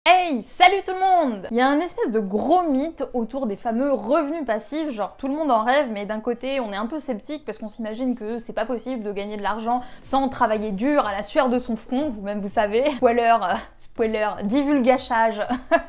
Hey, salut tout le monde! Il y a un espèce de gros mythe autour des fameux revenus passifs, genre tout le monde en rêve, mais d'un côté on est un peu sceptique parce qu'on s'imagine que c'est pas possible de gagner de l'argent sans travailler dur à la sueur de son front, vous-même vous savez. Spoiler, divulgachage.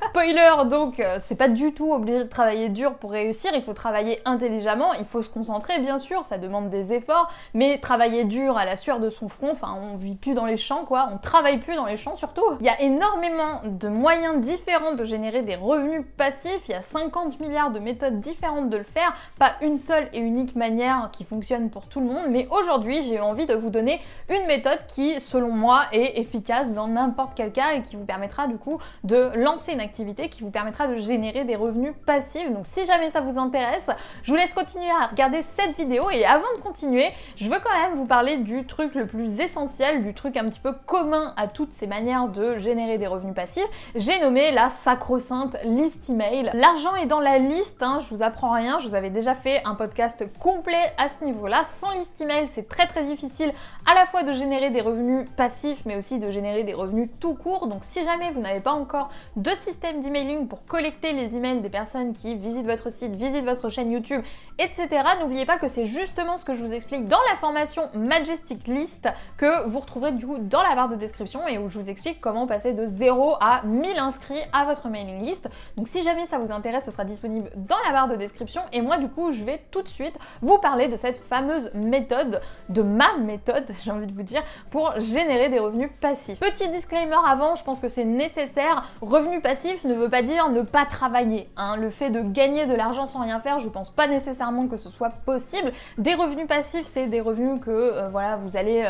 Spoiler donc, c'est pas du tout obligé de travailler dur pour réussir, il faut travailler intelligemment, il faut se concentrer bien sûr, ça demande des efforts, mais travailler dur à la sueur de son front, enfin on vit plus dans les champs quoi, on travaille plus dans les champs surtout. Il y a énormément de moyens différents de générer des revenus passifs, il y a 50 milliards de méthodes différentes de le faire, pas une seule et unique manière qui fonctionne pour tout le monde, mais aujourd'hui j'ai eu envie de vous donner une méthode qui, selon moi, est efficace dans n'importe quel cas et qui vous permettra du coup de lancer une activité qui vous permettra de générer des revenus passifs. Donc si jamais ça vous intéresse, je vous laisse continuer à regarder cette vidéo et avant de continuer, je veux quand même vous parler du truc le plus essentiel, du truc un petit peu commun à toutes ces manières de générer des revenus passifs. J'ai nommé la sacro-sainte liste email. L'argent est dans la liste, hein, je vous apprends rien, je vous avais déjà fait un podcast complet à ce niveau-là. Sans liste email, c'est très difficile à la fois de générer des revenus passifs, mais aussi de générer des revenus tout court. Donc si jamais vous n'avez pas encore de système d'emailing pour collecter les emails des personnes qui visitent votre site, visitent votre chaîne YouTube, etc., n'oubliez pas que c'est justement ce que je vous explique dans la formation Majestic List que vous retrouverez du coup dans la barre de description et où je vous explique comment passer de 0 à 1000 inscrits à votre mailing list. Donc si jamais ça vous intéresse, ce sera disponible dans la barre de description et moi du coup je vais tout de suite vous parler de cette fameuse méthode, de ma méthode j'ai envie de vous dire, pour générer des revenus passifs. Petit disclaimer avant, je pense que c'est nécessaire, revenu passif ne veut pas dire ne pas travailler, hein. Le fait de gagner de l'argent sans rien faire, je pense pas nécessairement que ce soit possible. Des revenus passifs, c'est des revenus que voilà, vous allez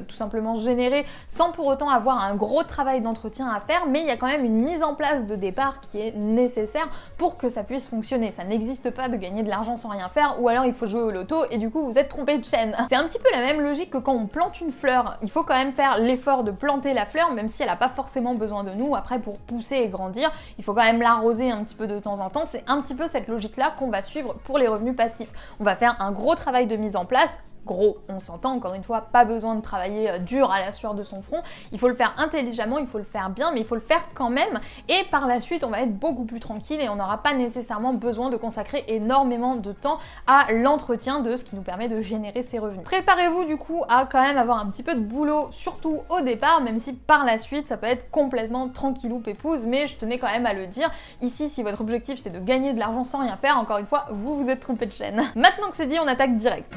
tout simplement générer sans pour autant avoir un gros travail d'entretien à faire, mais il y a quand même une mise en place de départ qui est nécessaire pour que ça puisse fonctionner. Ça n'existe pas de gagner de l'argent sans rien faire, ou alors il faut jouer au loto et du coup vous êtes trompé de chaîne. C'est un petit peu la même logique que quand on plante une fleur, il faut quand même faire l'effort de planter la fleur, même si elle n'a pas forcément besoin de nous. Après, pour pousser et grandir, il faut quand même l'arroser un petit peu de temps en temps. C'est un petit peu cette logique-là qu'on va suivre pour les revenus passifs. On va faire un gros travail de mise en place. Gros, on s'entend, encore une fois, pas besoin de travailler dur à la sueur de son front, il faut le faire intelligemment, il faut le faire bien, mais il faut le faire quand même, et par la suite on va être beaucoup plus tranquille et on n'aura pas nécessairement besoin de consacrer énormément de temps à l'entretien de ce qui nous permet de générer ces revenus. Préparez-vous du coup à quand même avoir un petit peu de boulot, surtout au départ, même si par la suite ça peut être complètement tranquillou pépouze, mais je tenais quand même à le dire, ici si votre objectif c'est de gagner de l'argent sans rien faire, encore une fois, vous vous êtes trompé de chaîne. Maintenant que c'est dit, on attaque direct.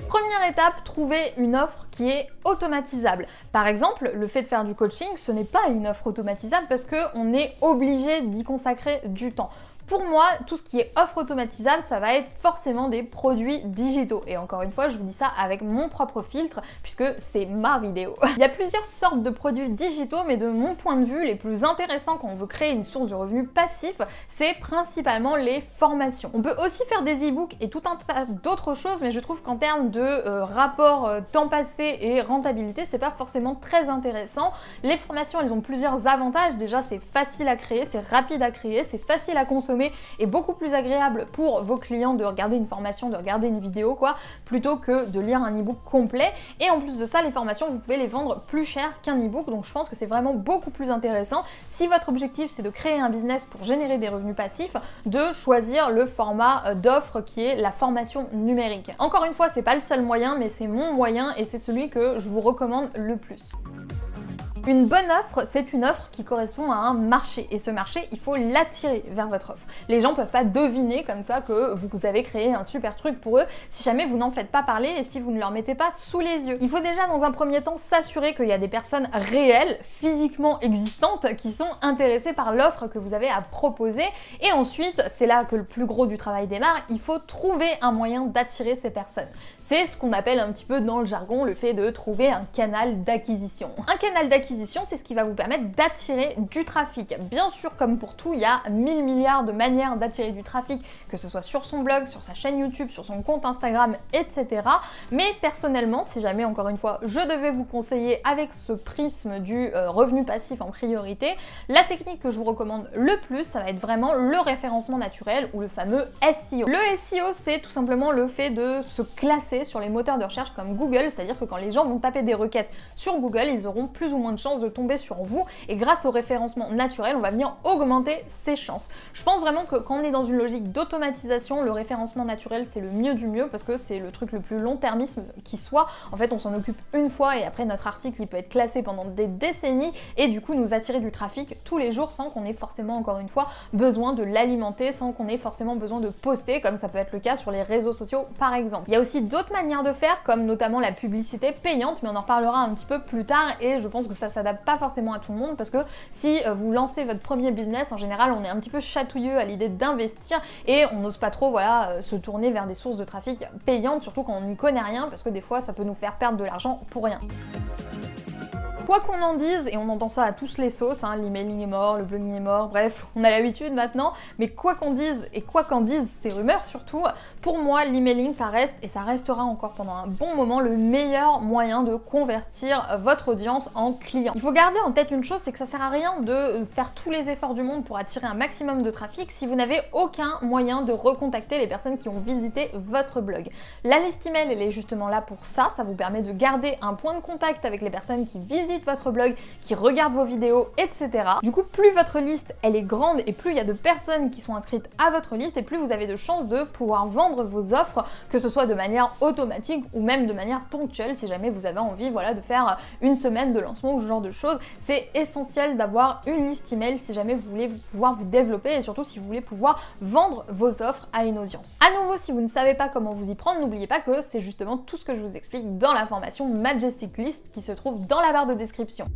Première étape, trouver une offre qui est automatisable. Par exemple, le fait de faire du coaching, ce n'est pas une offre automatisable parce qu'on est obligé d'y consacrer du temps. Pour moi, tout ce qui est offre automatisable, ça va être forcément des produits digitaux. Et encore une fois, je vous dis ça avec mon propre filtre, puisque c'est ma vidéo. Il y a plusieurs sortes de produits digitaux, mais de mon point de vue, les plus intéressants quand on veut créer une source de revenus passif, c'est principalement les formations. On peut aussi faire des e-books et tout un tas d'autres choses, mais je trouve qu'en termes de rapport temps passé et rentabilité, c'est pas forcément très intéressant. Les formations, elles ont plusieurs avantages. Déjà, c'est facile à créer, c'est rapide à créer, c'est facile à consommer et beaucoup plus agréable pour vos clients de regarder une formation, de regarder une vidéo quoi, plutôt que de lire un e-book complet. Et en plus de ça, les formations, vous pouvez les vendre plus cher qu'un e-book, donc je pense que c'est vraiment beaucoup plus intéressant, si votre objectif c'est de créer un business pour générer des revenus passifs, de choisir le format d'offre qui est la formation numérique. Encore une fois, c'est pas le seul moyen, mais c'est mon moyen et c'est celui que je vous recommande le plus. Une bonne offre, c'est une offre qui correspond à un marché et ce marché, il faut l'attirer vers votre offre. Les gens peuvent pas deviner comme ça que vous avez créé un super truc pour eux si jamais vous n'en faites pas parler et si vous ne leur mettez pas sous les yeux. Il faut déjà dans un premier temps s'assurer qu'il y a des personnes réelles, physiquement existantes, qui sont intéressées par l'offre que vous avez à proposer et ensuite, c'est là que le plus gros du travail démarre, il faut trouver un moyen d'attirer ces personnes. C'est ce qu'on appelle un petit peu dans le jargon le fait de trouver un canal d'acquisition. Un canal d'acquisition, c'est ce qui va vous permettre d'attirer du trafic. Bien sûr, comme pour tout, il y a 1000 milliards de manières d'attirer du trafic, que ce soit sur son blog, sur sa chaîne YouTube, sur son compte Instagram, etc. Mais personnellement, si jamais, encore une fois, je devais vous conseiller avec ce prisme du revenu passif en priorité, la technique que je vous recommande le plus, ça va être vraiment le référencement naturel ou le fameux SEO. Le SEO, c'est tout simplement le fait de se classer référencés sur les moteurs de recherche comme Google, c'est-à-dire que quand les gens vont taper des requêtes sur Google, ils auront plus ou moins de chances de tomber sur vous, et grâce au référencement naturel, on va venir augmenter ces chances. Je pense vraiment que quand on est dans une logique d'automatisation, le référencement naturel c'est le mieux du mieux, parce que c'est le truc le plus long-termisme qui soit. En fait, on s'en occupe une fois et après notre article il peut être classé pendant des décennies et du coup nous attirer du trafic tous les jours sans qu'on ait forcément, encore une fois, besoin de l'alimenter, sans qu'on ait forcément besoin de poster, comme ça peut être le cas sur les réseaux sociaux par exemple. Il y a aussi d'autres manières de faire, comme notamment la publicité payante, mais on en reparlera un petit peu plus tard, et je pense que ça s'adapte pas forcément à tout le monde, parce que si vous lancez votre premier business, en général on est un petit peu chatouilleux à l'idée d'investir et on n'ose pas trop, voilà, se tourner vers des sources de trafic payantes, surtout quand on n'y connaît rien, parce que des fois ça peut nous faire perdre de l'argent pour rien. Quoi qu'on en dise, et on entend ça à tous les sauces, hein, l'emailing est mort, le blogging est mort, bref, on a l'habitude maintenant, mais quoi qu'on dise, et quoi qu'en disent ces rumeurs surtout, pour moi l'emailing ça reste, et ça restera encore pendant un bon moment, le meilleur moyen de convertir votre audience en clients. Il faut garder en tête une chose, c'est que ça sert à rien de faire tous les efforts du monde pour attirer un maximum de trafic si vous n'avez aucun moyen de recontacter les personnes qui ont visité votre blog. La liste email, elle est justement là pour ça, ça vous permet de garder un point de contact avec les personnes qui visitent votre blog, qui regardent vos vidéos, etc. Du coup, plus votre liste elle est grande et plus il y a de personnes qui sont inscrites à votre liste et plus vous avez de chances de pouvoir vendre vos offres, que ce soit de manière automatique ou même de manière ponctuelle si jamais vous avez envie, voilà, de faire une semaine de lancement ou ce genre de choses. C'est essentiel d'avoir une liste email si jamais vous voulez pouvoir vous développer et surtout si vous voulez pouvoir vendre vos offres à une audience. À nouveau, si vous ne savez pas comment vous y prendre, n'oubliez pas que c'est justement tout ce que je vous explique dans la formation Majestic List qui se trouve dans la barre de description.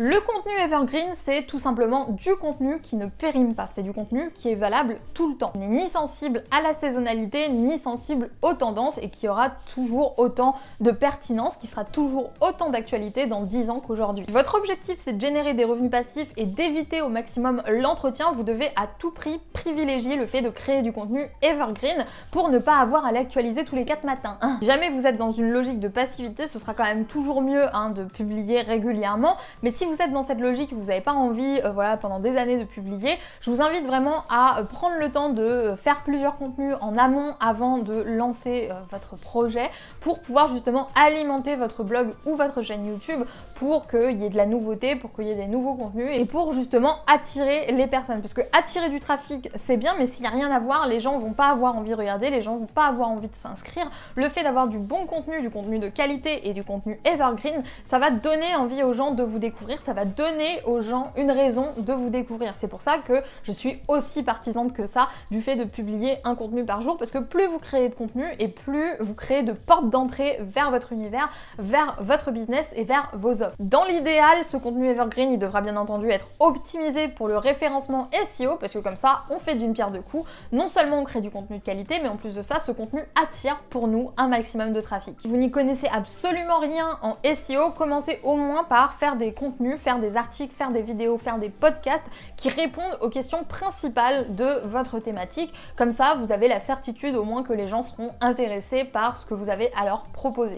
Le contenu evergreen, c'est tout simplement du contenu qui ne périme pas, c'est du contenu qui est valable tout le temps. Il n'est ni sensible à la saisonnalité, ni sensible aux tendances et qui aura toujours autant de pertinence, qui sera toujours autant d'actualité dans 10 ans qu'aujourd'hui. Votre objectif, c'est de générer des revenus passifs et d'éviter au maximum l'entretien. Vous devez à tout prix privilégier le fait de créer du contenu evergreen pour ne pas avoir à l'actualiser tous les 4 matins. Si jamais vous êtes dans une logique de passivité, ce sera quand même toujours mieux de publier régulièrement, mais si vous êtes dans cette logique, vous n'avez pas envie voilà, pendant des années de publier, je vous invite vraiment à prendre le temps de faire plusieurs contenus en amont avant de lancer votre projet pour pouvoir justement alimenter votre blog ou votre chaîne YouTube pour qu'il y ait de la nouveauté, pour qu'il y ait des nouveaux contenus et pour justement attirer les personnes. Parce que attirer du trafic, c'est bien, mais s'il n'y a rien à voir, les gens vont pas avoir envie de regarder, les gens vont pas avoir envie de s'inscrire. Le fait d'avoir du bon contenu, du contenu de qualité et du contenu evergreen, ça va donner envie aux gens de vous découvrir, ça va donner aux gens une raison de vous découvrir. C'est pour ça que je suis aussi partisane que ça du fait de publier un contenu par jour, parce que plus vous créez de contenu et plus vous créez de portes d'entrée vers votre univers, vers votre business et vers vos offres. Dans l'idéal, ce contenu evergreen, il devra bien entendu être optimisé pour le référencement SEO, parce que comme ça, on fait d'une pierre deux coups. Non seulement on crée du contenu de qualité, mais en plus de ça, ce contenu attire pour nous un maximum de trafic. Si vous n'y connaissez absolument rien en SEO, commencez au moins par faire des contenus, faire des articles, faire des vidéos, faire des podcasts qui répondent aux questions principales de votre thématique. Comme ça, vous avez la certitude au moins que les gens seront intéressés par ce que vous avez à leur proposer.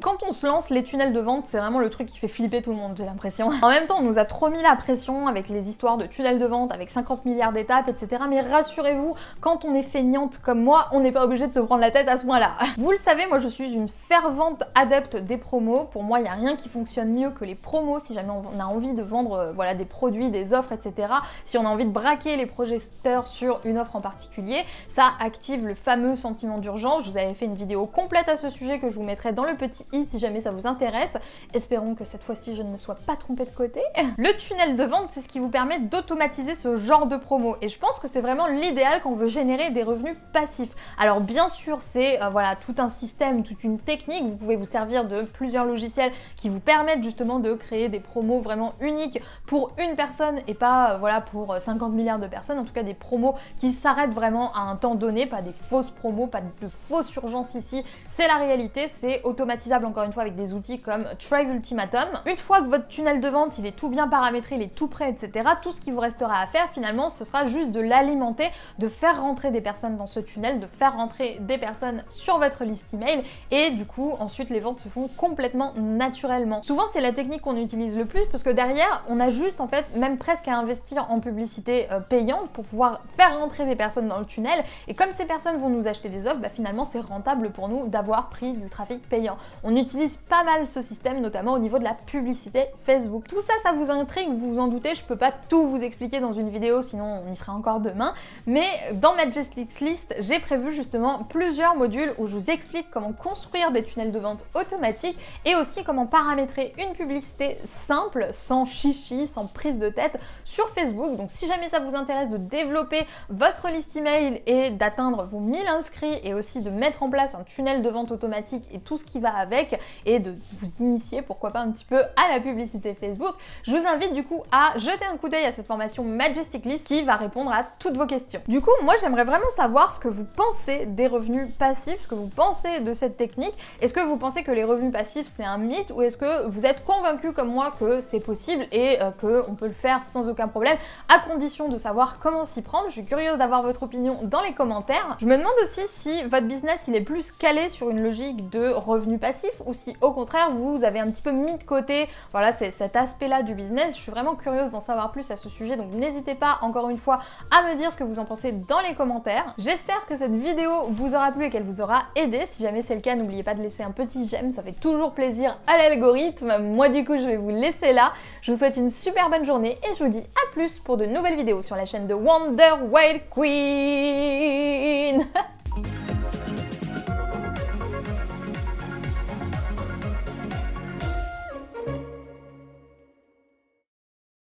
Quand on se lance, les tunnels de vente, c'est vraiment le truc qui fait flipper tout le monde, j'ai l'impression. En même temps, on nous a trop mis la pression avec les histoires de tunnels de vente, avec 50 milliards d'étapes, etc. Mais rassurez-vous, quand on est feignante comme moi, on n'est pas obligé de se prendre la tête à ce point-là. Vous le savez, moi je suis une fervente adepte des promos. Pour moi, il n'y a rien qui fonctionne mieux que les promos si jamais on a envie de vendre voilà, des produits, des offres, etc. Si on a envie de braquer les projecteurs sur une offre en particulier, ça active le fameux sentiment d'urgence. Je vous avais fait une vidéo complète à ce sujet que je vous mettrai dans le petit si jamais ça vous intéresse. Espérons que cette fois-ci je ne me sois pas trompée de côté. Le tunnel de vente, c'est ce qui vous permet d'automatiser ce genre de promo et je pense que c'est vraiment l'idéal quand on veut générer des revenus passifs. Alors bien sûr, c'est voilà, tout un système, toute une technique. Vous pouvez vous servir de plusieurs logiciels qui vous permettent justement de créer des promos vraiment uniques pour une personne et pas voilà, pour 50 milliards de personnes. En tout cas des promos qui s'arrêtent vraiment à un temps donné, pas des fausses promos, pas de fausse urgence ici. C'est la réalité, c'est automatisable faisable encore une fois avec des outils comme Thrive Ultimatum. Une fois que votre tunnel de vente il est tout bien paramétré, il est tout prêt, etc., tout ce qui vous restera à faire finalement, ce sera juste de l'alimenter, de faire rentrer des personnes dans ce tunnel, de faire rentrer des personnes sur votre liste email, et du coup ensuite les ventes se font complètement naturellement. Souvent c'est la technique qu'on utilise le plus parce que derrière on a juste en fait même presque à investir en publicité payante pour pouvoir faire rentrer des personnes dans le tunnel, et comme ces personnes vont nous acheter des offres, bah finalement c'est rentable pour nous d'avoir pris du trafic payant. On utilise pas mal ce système, notamment au niveau de la publicité Facebook. Tout ça, ça vous intrigue, vous vous en doutez, je peux pas tout vous expliquer dans une vidéo, sinon on y sera encore demain, mais dans Majestic List, j'ai prévu justement plusieurs modules où je vous explique comment construire des tunnels de vente automatiques et aussi comment paramétrer une publicité simple, sans chichi, sans prise de tête sur Facebook. Donc si jamais ça vous intéresse de développer votre liste email et d'atteindre vos 1000 inscrits et aussi de mettre en place un tunnel de vente automatique et tout ce qui va avec, et de vous initier pourquoi pas un petit peu à la publicité Facebook, je vous invite du coup à jeter un coup d'œil à cette formation Majestic List qui va répondre à toutes vos questions. Du coup, moi j'aimerais vraiment savoir ce que vous pensez des revenus passifs, ce que vous pensez de cette technique. Est-ce que vous pensez que les revenus passifs c'est un mythe, ou est-ce que vous êtes convaincu comme moi que c'est possible et qu'on peut le faire sans aucun problème, à condition de savoir comment s'y prendre? Je suis curieuse d'avoir votre opinion dans les commentaires. Je me demande aussi si votre business il est plus calé sur une logique de revenus passifs, ou si au contraire vous avez un petit peu mis de côté voilà cet aspect là du business. Je suis vraiment curieuse d'en savoir plus à ce sujet, donc n'hésitez pas encore une fois à me dire ce que vous en pensez dans les commentaires. J'espère que cette vidéo vous aura plu et qu'elle vous aura aidé. Si jamais c'est le cas, n'oubliez pas de laisser un petit j'aime, ça fait toujours plaisir à l'algorithme. Moi du coup je vais vous laisser là, je vous souhaite une super bonne journée et je vous dis à plus pour de nouvelles vidéos sur la chaîne de Wonder Wild Queen.